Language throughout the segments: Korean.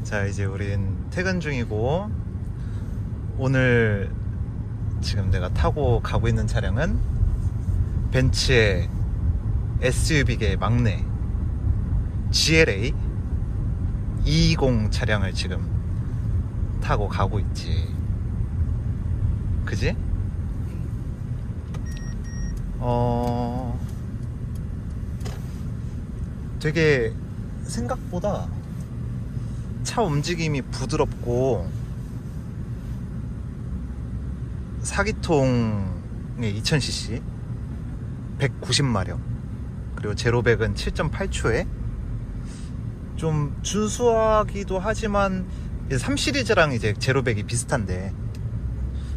자, 이제 우린 퇴근 중이고, 오늘 지금 내가 타고 가고 있는 차량은 벤츠의 SUV계 막내 GLA 220 차량을 지금 타고 가고 있지. 그지? 되게 생각보다 차 움직임이 부드럽고 4기통의 2000cc 190마력 그리고 제로백은 7.8초에 좀 준수하기도 하지만 3시리즈랑 이제 제로백이 비슷한데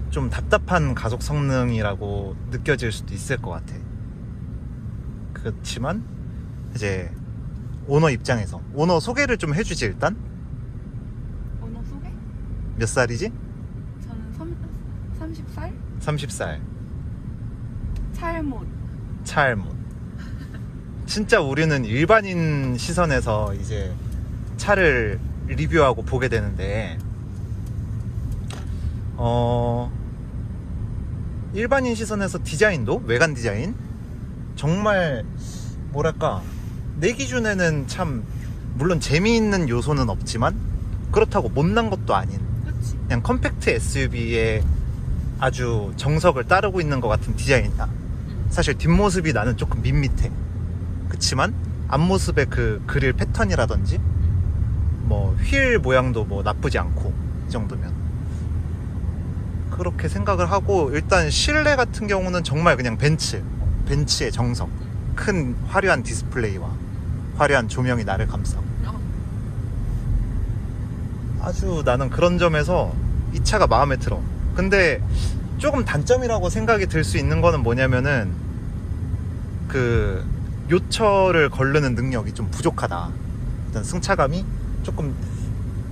좀 답답한 가속 성능이라고 느껴질 수도 있을 것 같아. 그렇지만 이제 오너 입장에서 오너 소개를 좀 해주지. 일단 오너 소개? 몇 살이지? 저는 30살? 30살 차일못. 차알못. 진짜 우리는 일반인 시선에서 이제 차를 리뷰하고 보게 되는데 일반인 시선에서 디자인도 외관 디자인 정말 뭐랄까 내 기준에는 참 물론 재미있는 요소는 없지만 그렇다고 못난 것도 아닌 그치. 그냥 컴팩트 SUV의 아주 정석을 따르고 있는 것 같은 디자인이다. 사실 뒷모습이 나는 조금 밋밋해. 그치만 앞모습의 그 그릴 패턴이라든지 뭐 휠 모양도 뭐 나쁘지 않고 이 정도면 그렇게 생각을 하고, 일단 실내 같은 경우는 정말 그냥 벤츠의 정석. 큰 화려한 디스플레이와 화려한 조명이 나를 감싸고 아주 나는 그런 점에서 이 차가 마음에 들어. 근데 조금 단점이라고 생각이 들 수 있는 거는 뭐냐면은 그 요철을 거르는 능력이 좀 부족하다. 일단 승차감이 조금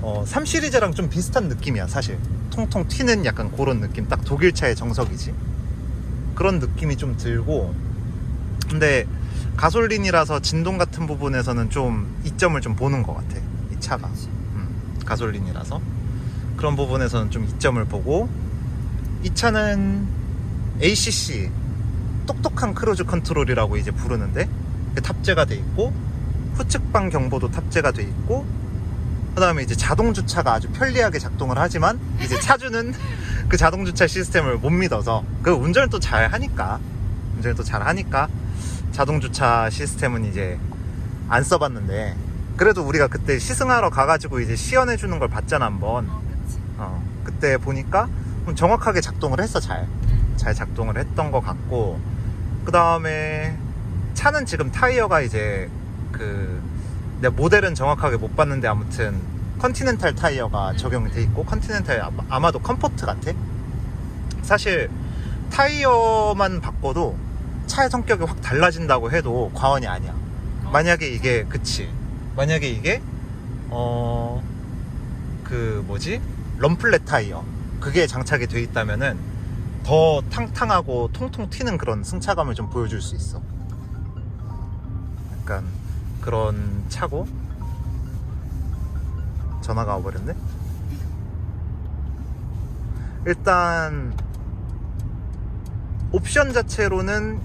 3시리즈랑 좀 비슷한 느낌이야. 사실 통통 튀는 약간 그런 느낌, 딱 독일차의 정석이지. 그런 느낌이 좀 들고, 근데 가솔린이라서 진동 같은 부분에서는 좀 이점을 좀 보는 것 같아 이 차가. 가솔린이라서 그런 부분에서는 좀 이점을 보고, 이 차는 ACC 똑똑한 크루즈 컨트롤이라고 이제 부르는데 탑재가 돼 있고, 후측방 경보도 탑재가 돼 있고, 그 다음에 이제 자동 주차가 아주 편리하게 작동을 하지만 이제 차주는 그 자동 주차 시스템을 못 믿어서, 그 운전을 또 잘 하니까 자동 주차 시스템은 이제 안 써봤는데, 그래도 우리가 그때 시승하러 가가지고 이제 시연해 주는 걸 봤잖아 한번. 그치. 그때 보니까 정확하게 작동을 했어. 잘 작동을 했던 것 같고, 그 다음에 차는 지금 타이어가 이제 내가 모델은 정확하게 못 봤는데 아무튼 컨티넨탈 타이어가 적용이 돼 있고, 컨티넨탈 아마도 컴포트 같아. 사실 타이어만 바꿔도 차의 성격이 확 달라진다고 해도 과언이 아니야. 만약에 이게 럼플렛 타이어 그게 장착이 돼 있다면은 더 탕탕하고 통통 튀는 그런 승차감을 좀 보여줄 수 있어. 약간 그런 차고. 전화가 와버렸네. 일단 옵션 자체로는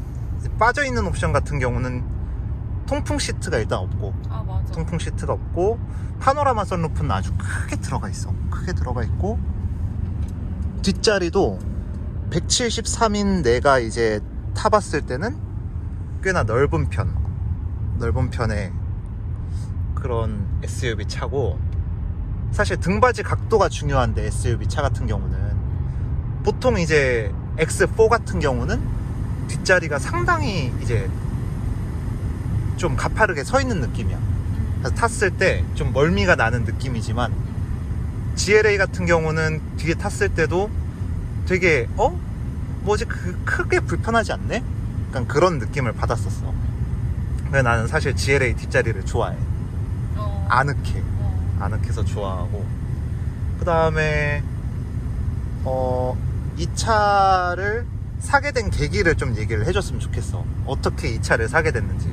빠져있는 옵션 같은 경우는 통풍 시트가 일단 없고, 맞아. 통풍 시트가 없고, 파노라마 선루프는 아주 크게 들어가 있고, 뒷자리도 173인 내가 이제 타봤을 때는 꽤나 넓은 편의 그런 SUV 차고, 사실 등받이 각도가 중요한데 SUV 차 같은 경우는 보통 이제 X4 같은 경우는 뒷자리가 상당히 이제 좀 가파르게 서 있는 느낌이야. 그래서 탔을 때 좀 멀미가 나는 느낌이지만, GLA 같은 경우는 뒤에 탔을 때도 되게 크게 불편하지 않네? 약간 그런 느낌을 받았었어. 그래서 나는 사실 GLA 뒷자리를 좋아해. 아늑해서 좋아하고, 그 다음에 이 차를 사게 된 계기를 좀 얘기를 해줬으면 좋겠어. 어떻게 이 차를 사게 됐는지.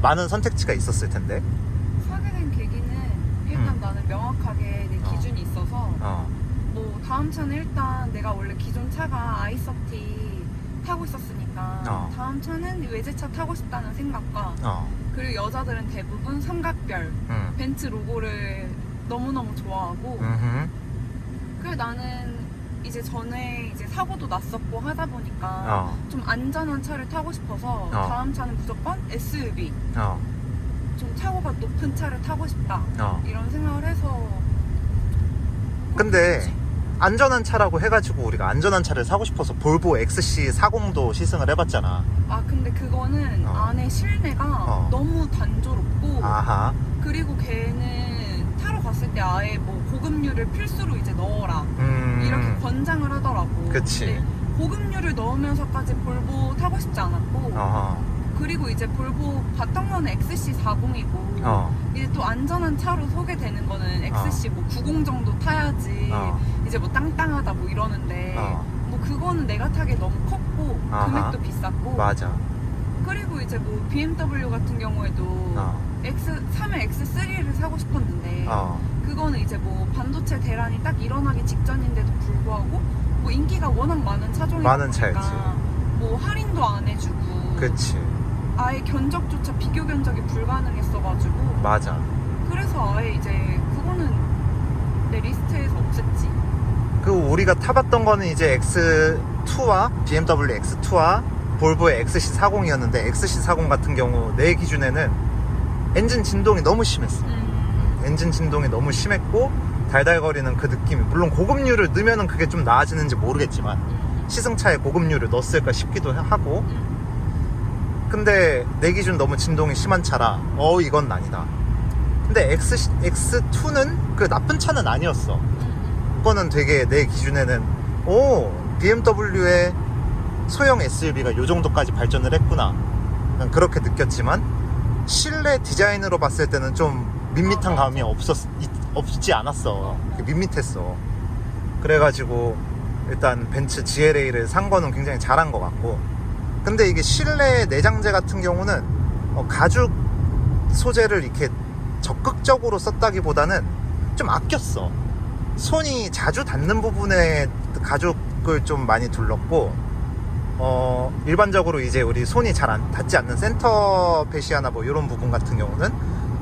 많은 선택지가 있었을 텐데. 사게 된 계기는 일단 나는 명확하게 내 기준이 있어서 뭐 다음 차는 일단 내가 원래 기존 차가 i30 타고 있었으니까 다음 차는 외제차 타고 싶다는 생각과 그리고 여자들은 대부분 삼각별 벤츠 로고를 너무너무 좋아하고 그리고 나는 이제 전에 이제 사고도 났었고 하다 보니까 좀 안전한 차를 타고 싶어서 다음 차는 무조건 SUV 좀 타고가 높은 차를 타고 싶다 이런 생각을 해서 근데 그렇지. 안전한 차라고 해가지고 우리가 안전한 차를 사고 싶어서 볼보 XC40도 시승을 해봤잖아. 아 근데 그거는 안에 실내가 너무 단조롭고 아하. 그리고 걔는 타러 갔을 때 아예 뭐 고급류를 필수로 이제 넣어라 이렇게 권장을 하더라고. 그치. 근데 고급류를 넣으면서까지 볼보 타고 싶지 않았고 그리고 이제 볼보 바탕면은 XC40이고 이제 또 안전한 차로 소개되는 거는 XC 뭐 90 정도 타야지 이제 뭐 땅땅하다 뭐 이러는데 뭐 그거는 내가 타기에 너무 컸고 금액도 비쌌고 맞아. 그리고 이제 뭐 BMW 같은 경우에도 X3의 X3를 사고 싶었는데 그거는 이제 뭐 반도체 대란이 딱 일어나기 직전인데도 불구하고 뭐 인기가 워낙 많은 차종이다 많은 보니까 차였지. 뭐 할인도 안 해주고 그치. 아예 견적조차 비교 견적이 불가능했어가지고 맞아. 그래서 아예 이제 그거는 내 리스트에서 없앴지. 그 우리가 타봤던 거는 이제 X2와 BMW X2와 볼보의 XC40이었는데 XC40 같은 경우 내 기준에는 엔진 진동이 너무 심했어. 엔진 진동이 너무 심했고 달달거리는 그 느낌이, 물론 고급류를 넣으면 그게 좀 나아지는지 모르겠지만 시승차에 고급류를 넣었을까 싶기도 하고 근데 내 기준 너무 진동이 심한 차라 이건 아니다. 근데 X2는 그 나쁜 차는 아니었어. 그거는 되게 내 기준에는 BMW의 소형 SUV가 요 정도까지 발전을 했구나 난 그렇게 느꼈지만 실내 디자인으로 봤을 때는 좀 밋밋한 감이 없지 않았어. 밋밋했어. 그래가지고 일단 벤츠 GLA를 산 거는 굉장히 잘한 것 같고 근데 이게 실내 내장재 같은 경우는 가죽 소재를 이렇게 적극적으로 썼다기보다는 좀 아꼈어. 손이 자주 닿는 부분에 가죽을 좀 많이 둘렀고 일반적으로 이제 우리 손이 잘 닿지 않는 센터 페시아나 뭐 이런 부분 같은 경우는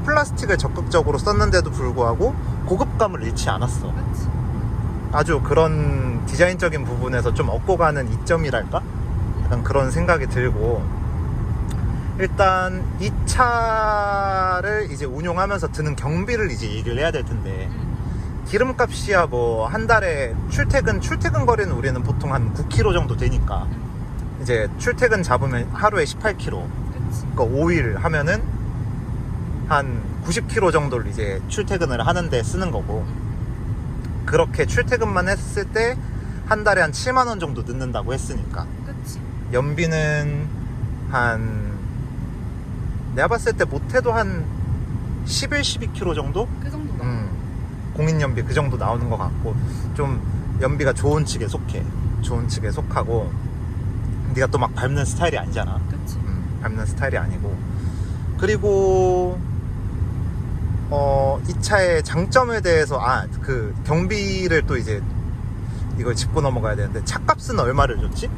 플라스틱을 적극적으로 썼는데도 불구하고 고급감을 잃지 않았어. 그치? 아주 그런 디자인적인 부분에서 좀 얻고 가는 이점이랄까? 약간 그런 생각이 들고 일단 이 차를 이제 운용하면서 드는 경비를 이제 얘기를 해야 될 텐데 기름값이야 뭐 한 달에 출퇴근 거리는 우리는 보통 한 9km 정도 되니까 이제 출퇴근 잡으면 하루에 18km 그치? 그러니까 5일 하면은 한 90km 정도를 이제 출퇴근을 하는데 쓰는 거고 그렇게 출퇴근만 했을 때 한 달에 한 7만원 정도 넣는다고 했으니까 그치? 연비는 한 내가 봤을 때 못해도 한 11, 12km 정도? 그 정도 나. 공인연비 그 정도 나오는 것 같고 좀 연비가 좋은 측에 속해. 좋은 측에 속하고 네가 또 막 밟는 스타일이 아니잖아. 그치? 밟는 스타일이 아니고 그리고 이 차의 장점에 대해서 그 경비를 또 이제 이걸 짚고 넘어가야 되는데 차값은 얼마를 줬지?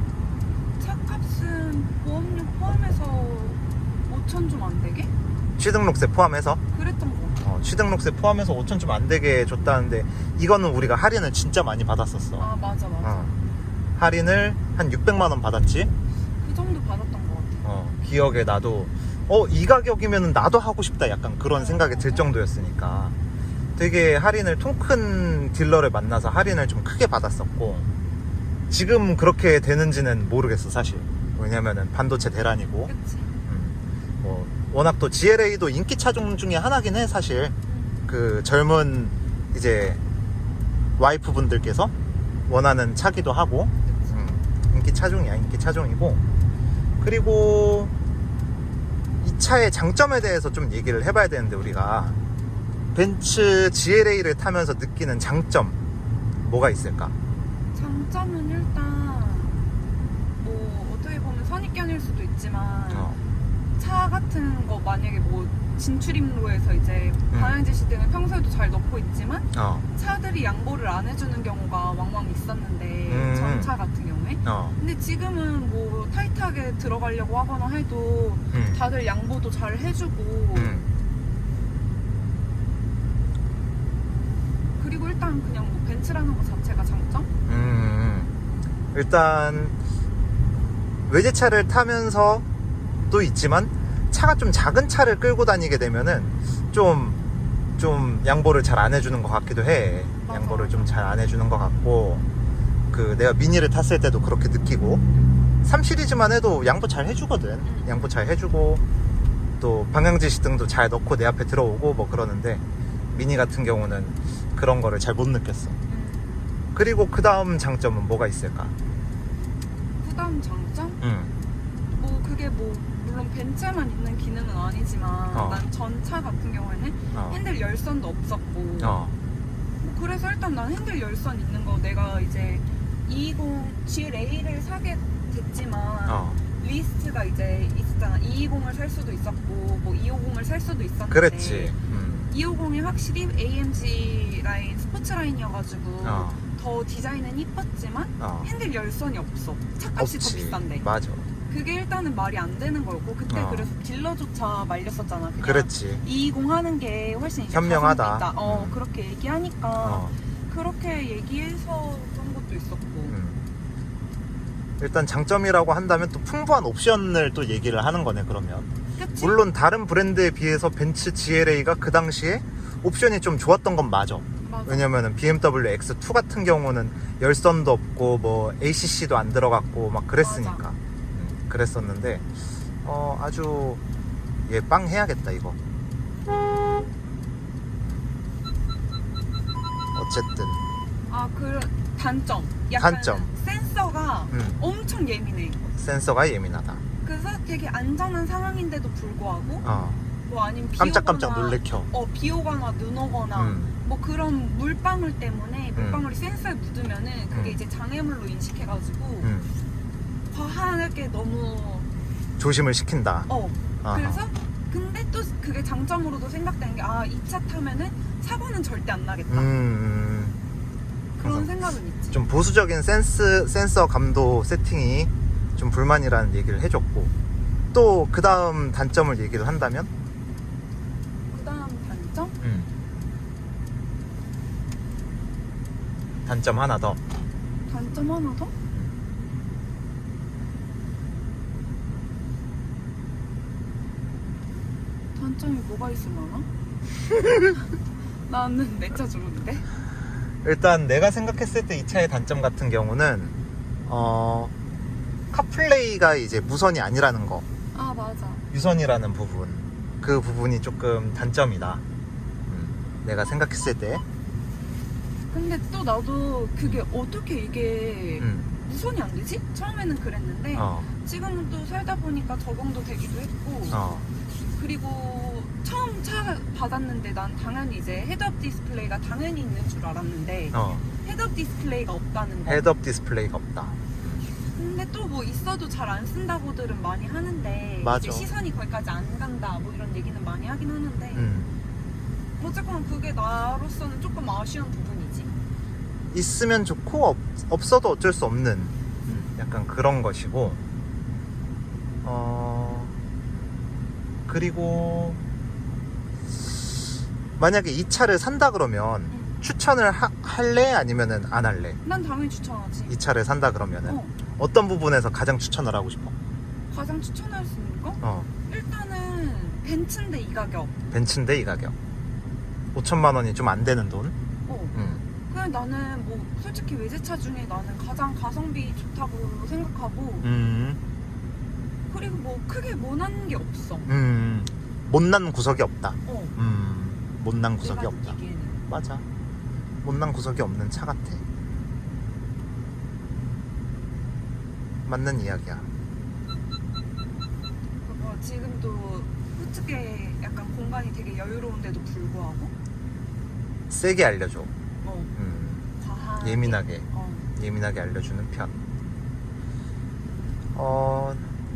차값은 보험료 포함해서 5천 좀 안 되게? 취등록세 포함해서? 그랬던 거 같아. 취등록세 포함해서 5천 좀 안 되게 줬다는데 이거는 우리가 할인을 진짜 많이 받았었어. 아 맞아. 할인을 한 600만원 받았지? 그 정도 받았던 거 같아. 기억에 나도 이 가격이면 나도 하고 싶다 약간 그런 생각이 들 정도였으니까 되게 할인을 통큰 딜러를 만나서 할인을 좀 크게 받았었고 지금 그렇게 되는지는 모르겠어 사실. 왜냐면은 반도체 대란이고 그치? 뭐 워낙 또 GLA도 인기 차종 중에 하나긴 해 사실. 그 젊은 이제 와이프분들께서 원하는 차기도 하고 인기 차종이야. 인기 차종이고 그리고 이 차의 장점에 대해서 좀 얘기를 해봐야 되는데 우리가 벤츠 GLA를 타면서 느끼는 장점 뭐가 있을까? 장점은 일단 뭐 어떻게 보면 선입견일 수도 있지만 차 같은 거 만약에 뭐 진출입로에서 이제 방향지시 등을 평소에도 잘 넣고 있지만 차들이 양보를 안 해주는 경우가 왕왕 있었는데 전차 같은 경우에 근데 지금은 뭐 타이트하게 들어가려고 하거나 해도 다들 양보도 잘 해주고 그리고 일단 그냥 뭐 벤츠라는 것 자체가 장점? 일단 외제차를 타면서도 있지만 차가 좀 작은 차를 끌고 다니게 되면은 좀 양보를 잘 안 해주는 것 같기도 해. 맞아. 양보를 좀 잘 안 해주는 것 같고 그 내가 미니를 탔을 때도 그렇게 느끼고 3 시리즈만 해도 양보 잘 해주거든. 양보 잘 해주고 또 방향지시 등도 잘 넣고 내 앞에 들어오고 뭐 그러는데 미니 같은 경우는 그런 거를 잘 못 느꼈어. 그리고 그 다음 장점은 뭐가 있을까? 그 다음 장점? 뭐 그게 뭐 물론 벤츠에만 있는 기능은 아니지만 난 전차 같은 경우에는 핸들 열선도 없었고 뭐 그래서 일단 난 핸들 열선 있는 거 내가 이제 220 GLA를 사게 됐지만 리스트가 이제 있었잖아. 220을 살 수도 있었고 뭐 250을 살 수도 있었는데 그랬지. 250이 확실히 AMG 라인 스포츠 라인이어가지고 더 디자인은 이뻤지만 핸들 열선이 없어. 차값이 더 비싼데. 맞아. 그게 일단은 말이 안 되는 거였고 그때 그래서 딜러조차 말렸었잖아. 그냥 그랬지. 220 하는 게 훨씬 이제 현명하다. 가성비 있다. 그렇게 얘기하니까 그렇게 얘기해서 그런 것도 있었고. 일단 장점이라고 한다면 또 풍부한 옵션을 또 얘기를 하는 거네. 그러면 그치? 물론 다른 브랜드에 비해서 벤츠 GLA가 그 당시에 옵션이 좀 좋았던 건 맞아. 왜냐면은 BMW X2 같은 경우는 열선도 없고 뭐 ACC도 안 들어갔고 막 그랬으니까. 그랬었는데 아주 얘 빵 해야겠다 이거. 어쨌든 그 단점. 약간 단점. 센서가 엄청 예민해. 센서가 예민하다. 그래서 되게 안전한 상황인데도 불구하고 뭐 아니면 비 깜짝깜짝 오거나, 놀래켜. 비 오거나 눈 오거나 뭐 그런 물방울 때문에 물방울이 센서에 묻으면은 그게 이제 장애물로 인식해가지고 과하게 너무 조심을 시킨다. 그래서 근데 또 그게 장점으로도 생각되는 게 이 차 타면은 사고는 절대 안 나겠다. 그런 생각은 있지. 좀 보수적인 센서 감도 세팅이 좀 불만이라는 얘기를 해줬고 또 그 다음 단점을 얘기를 한다면? 그 다음 단점? 단점 하나 더. 단점 하나 더? 단점이 뭐가 있을라나? 나는 내 차 좋은데? 일단 내가 생각했을 때 이 차의 단점 같은 경우는 카플레이가 이제 무선이 아니라는 거. 맞아. 유선이라는 부분. 그 부분이 조금 단점이다. 내가 생각했을 때. 근데 또 나도 그게 어떻게 이게 무선이 안 되지? 처음에는 그랬는데 지금은 또 살다 보니까 적응도 되기도 했고 그리고 처음 차 받았는데 난 당연히 이제 헤드업 디스플레이가 당연히 있는 줄 알았는데 헤드업 디스플레이가 없다는 거. 헤드업 디스플레이가 없다. 근데 또 뭐 있어도 잘 안 쓴다고들은 많이 하는데 맞아. 이제 시선이 거기까지 안 간다 뭐 이런 얘기는 많이 하긴 하는데 어쨌거나 그게 나로서는 조금 아쉬운 부분이지. 있으면 좋고 없어도 어쩔 수 없는 약간 그런 것이고 그리고 만약에 이 차를 산다 그러면 추천을 할래? 아니면은 안 할래? 난 당연히 추천하지. 이 차를 산다 그러면은 어떤 부분에서 가장 추천을 하고 싶어? 가장 추천할 수 있는 거? 일단은 벤츠인데 이 가격. 벤츠인데 이 가격 5천만 원이 좀 안 되는 돈? 그냥 나는 뭐 솔직히 외제차 중에 나는 가장 가성비 좋다고 생각하고 그리고 뭐 크게 못한 게 없어. 못난 구석이 없다. 못난 구석이 내가 없다. 느끼기에는. 맞아. 못난 구석이 없는 차 같아. 맞는 이야기야. 그거 지금도 후측에 약간 공간이 되게 여유로운데도 불구하고 세게 알려줘. 예민하게. 과하게. 예민하게 알려주는 편.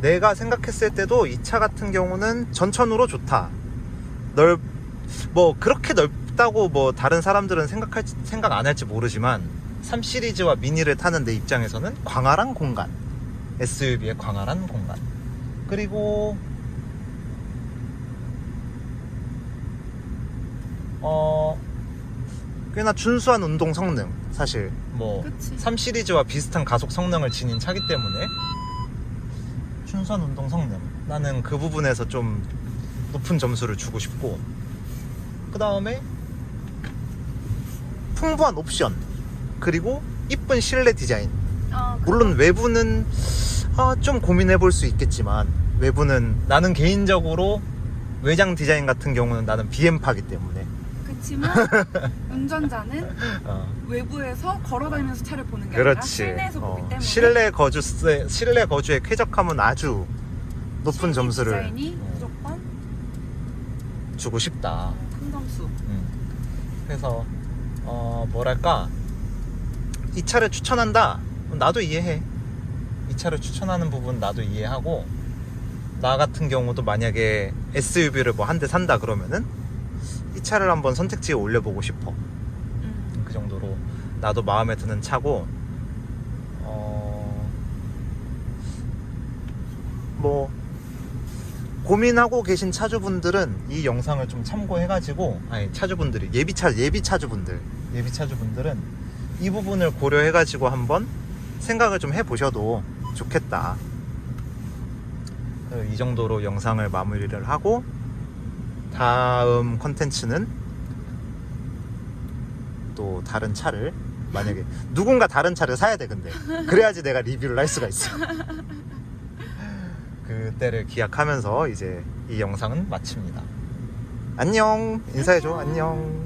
내가 생각했을 때도 이 차 같은 경우는 전천후로 좋다. 뭐 그렇게 넓다고 뭐 다른 사람들은 생각 안 할지 모르지만 3 시리즈와 미니를 타는 내 입장에서는 광활한 공간, SUV의 광활한 공간. 그리고 꽤나 준수한 운동 성능. 사실 뭐 그치. 3 시리즈와 비슷한 가속 성능을 지닌 차기 때문에 준수한 운동 성능, 나는 그 부분에서 좀 높은 점수를 주고 싶고, 그 다음에 풍부한 옵션, 그리고 이쁜 실내 디자인. 물론 외부는 좀 고민해 볼 수 있겠지만, 외부는 나는 개인적으로 외장 디자인 같은 경우는 나는 BM파기 때문에. 그렇지만 운전자는 외부에서 걸어다니면서 차를 보는 게 그렇지. 아니라 실내에서 보기 때문에 실내 거주의 쾌적함은 아주 높은 점수를 디자인이 무조건 주고 싶다. 상점수. 그래서 뭐랄까, 이 차를 추천한다. 나도 이해해. 이 차를 추천하는 부분 나도 이해하고, 나 같은 경우도 만약에 SUV를 뭐 한 대 산다 그러면은 이 차를 한번 선택지에 올려보고 싶어. 그 정도로 나도 마음에 드는 차고, 뭐 고민하고 계신 차주분들은 이 영상을 좀 참고해가지고, 아니 차주분들이 예비 차주분들은 이 부분을 고려해가지고 한번 생각을 좀 해보셔도 좋겠다. 이 정도로 영상을 마무리를 하고, 다음 컨텐츠는 또 다른 차를, 만약에 누군가 다른 차를 사야 돼. 근데 그래야지 내가 리뷰를 할 수가 있어. 그때를 기약하면서 이제 이 영상은 마칩니다. 안녕. 인사해줘. 안녕.